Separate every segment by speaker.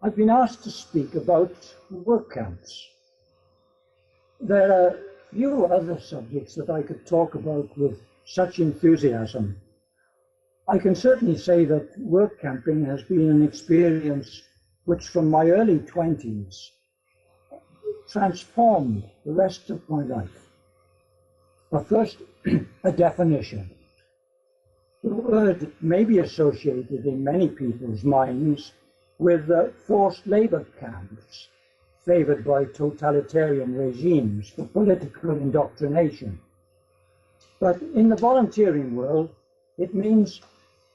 Speaker 1: I've been asked to speak about work camps. There are few other subjects that I could talk about with such enthusiasm. I can certainly say that work camping has been an experience which from my early 20s transformed the rest of my life. But first, a definition. The word may be associated in many people's minds with forced labor camps favored by totalitarian regimes for political indoctrination. But in the volunteering world, it means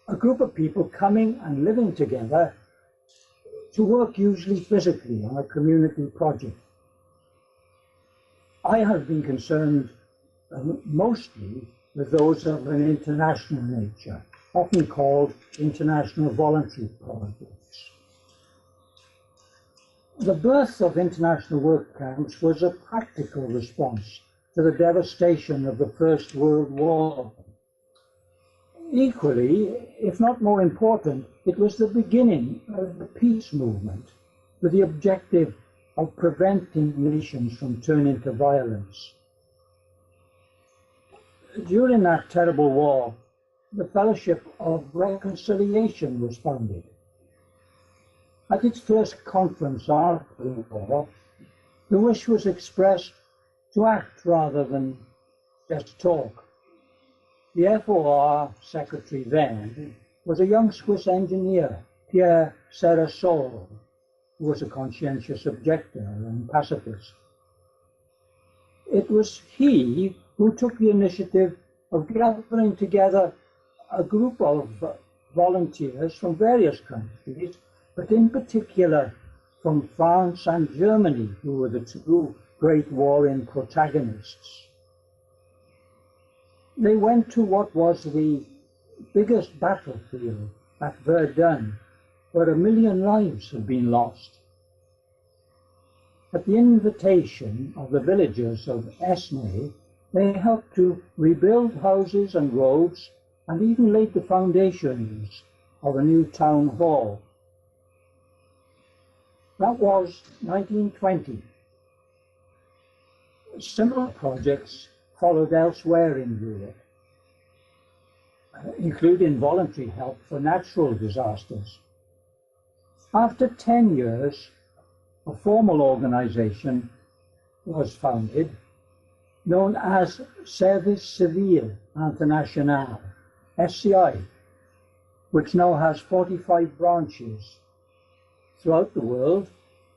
Speaker 1: a group of people coming and living together to work usually physically on a community project. I have been concerned mostly with those of an international nature, often called international voluntary projects. The birth of international work camps was a practical response to the devastation of the First World War. Equally, if not more important, it was the beginning of the peace movement with the objective of preventing nations from turning to violence. During that terrible war, the Fellowship of Reconciliation was founded. At its first conference after the war, the wish was expressed to act rather than just talk. The FOR secretary then was a young Swiss engineer, Pierre Serasol, who was a conscientious objector and pacifist. It was he who took the initiative of gathering together a group of volunteers from various countries, but in particular from France and Germany, who were the two great warring protagonists. They went to what was the biggest battlefield at Verdun, where 1 million lives had been lost. At the invitation of the villagers of Esnay, they helped to rebuild houses and roads and even laid the foundations of a new town hall. That was 1920. Similar projects followed elsewhere in Europe, including voluntary help for natural disasters. After 10 years, a formal organization was founded known as Service Civil International, SCI, which now has 45 branches throughout the world,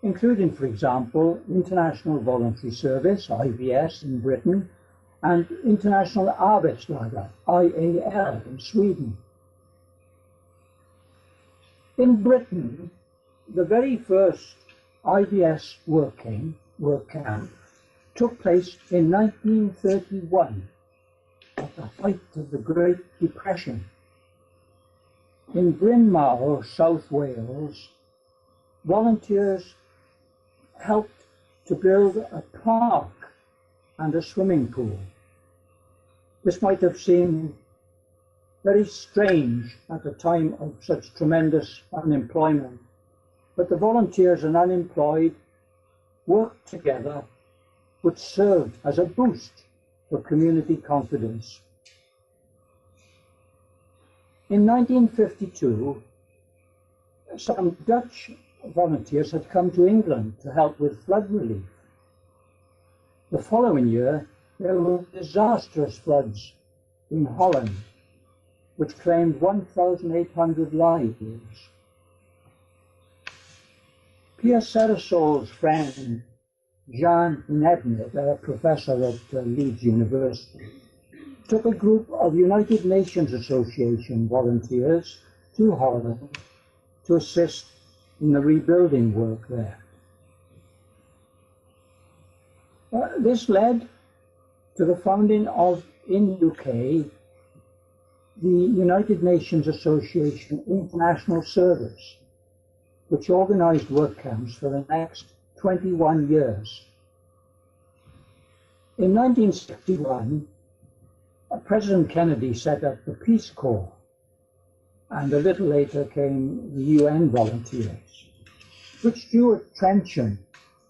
Speaker 1: including, for example, International Voluntary Service, IVS in Britain, and International Arbeitslager, IAL in Sweden. In Britain, the very first IVS work camp took place in 1931 at the height of the Great Depression. In Bryn Mawr, South Wales, volunteers helped to build a park and a swimming pool. This might have seemed very strange at a time of such tremendous unemployment, but the volunteers and unemployed worked together, which served as a boost for community confidence. In 1952, some Dutch volunteers had come to England to help with flood relief. The following year, there were disastrous floods in Holland, which claimed 1,800 lives. Pierre Serasol's friend, Jean Nebnet, a professor at Leeds University, took a group of United Nations Association volunteers to Holland to assist in the rebuilding work there. This led to the founding of, in UK, the United Nations Association International Service, which organized work camps for the next 21 years. In 1961, President Kennedy set up the Peace Corps, and a little later came the UN volunteers. which drew attention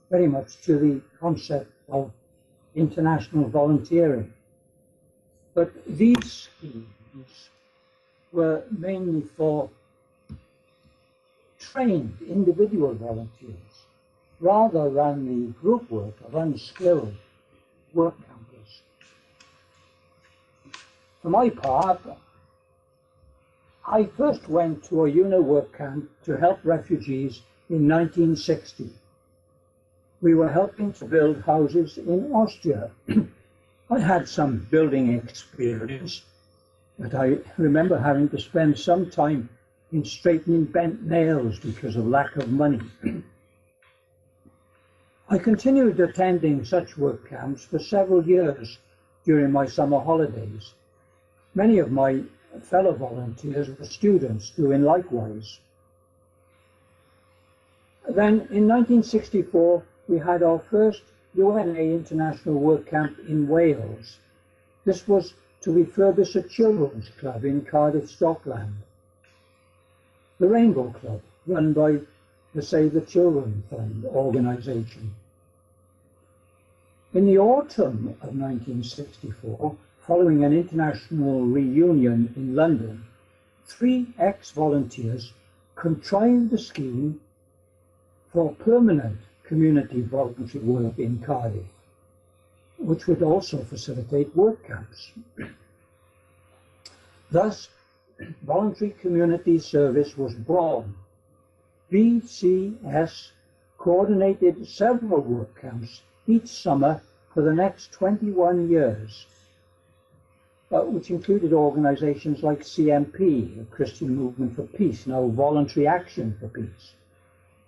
Speaker 1: very much to the concept of international volunteering. But these schemes were mainly for trained individual volunteers rather than the group work of unskilled work campers. For my part, I first went to a UNO work camp to help refugees in 1960. We were helping to build houses in Austria. I had some building experience, but I remember having to spend some time in straightening bent nails because of lack of money. I continued attending such work camps for several years during my summer holidays. Many of my fellow volunteers were students doing likewise. Then in 1964, we had our first UNA International Work Camp in Wales. This was to refurbish a children's club in Cardiff, Scotland. The Rainbow Club, run by the Save the Children Fund organisation. In the autumn of 1964, following an international reunion in London, 3 ex-volunteers contrived a scheme for permanent community voluntary work in Cardiff, which would also facilitate work camps. Thus, voluntary community service was born. VCS coordinated several work camps each summer for the next 21 years, which included organisations like CMP, the Christian Movement for Peace, now Voluntary Action for Peace.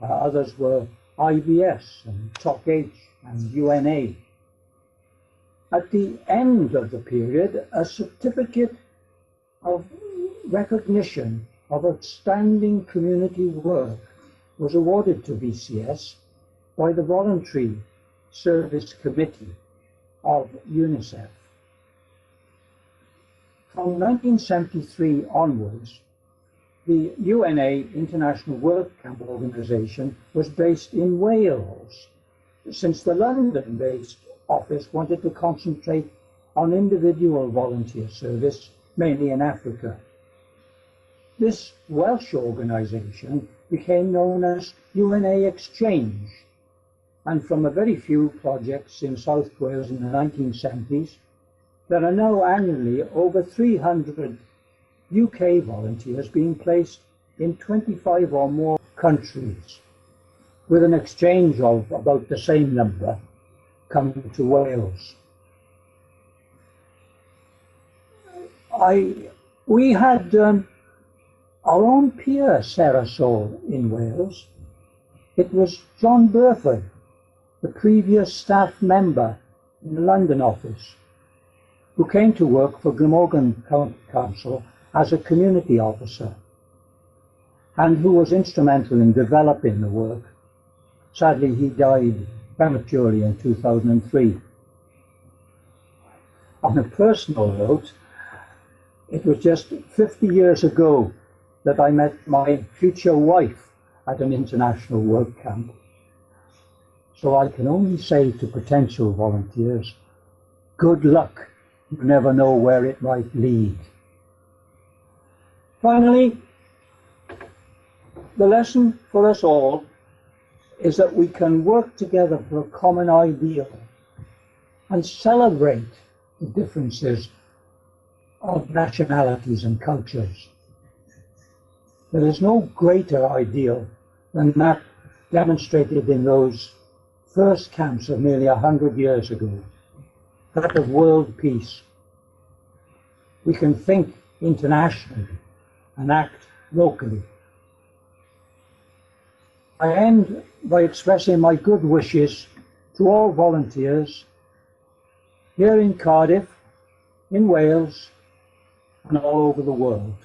Speaker 1: Others were IBS and TOC-H and UNA. At the end of the period, a certificate of recognition of outstanding community work was awarded to VCS by the Voluntary Service Committee of UNICEF. From 1973 onwards, the UNA International Work Camp Organisation was based in Wales, since the London-based office wanted to concentrate on individual volunteer service, mainly in Africa. This Welsh organisation became known as UNA Exchange, and from a very few projects in South Wales in the 1970s, there are now annually over 300 UK volunteers being placed in 25 or more countries, with an exchange of about the same number coming to Wales. We had our own peer Sarasol in Wales. It was John Burford, the previous staff member in the London office, who came to work for Glamorgan County Council as a community officer, and who was instrumental in developing the work. Sadly, he died prematurely in 2003. On a personal note, it was just 50 years ago that I met my future wife at an international work camp. So I can only say to potential volunteers, good luck. You never know where it might lead. Finally, the lesson for us all is that we can work together for a common ideal and celebrate the differences of nationalities and cultures. There is no greater ideal than that demonstrated in those first camps of nearly 100 years ago, that of world peace. We can think internationally and act locally. I end by expressing my good wishes to all volunteers here in Cardiff, in Wales, and all over the world.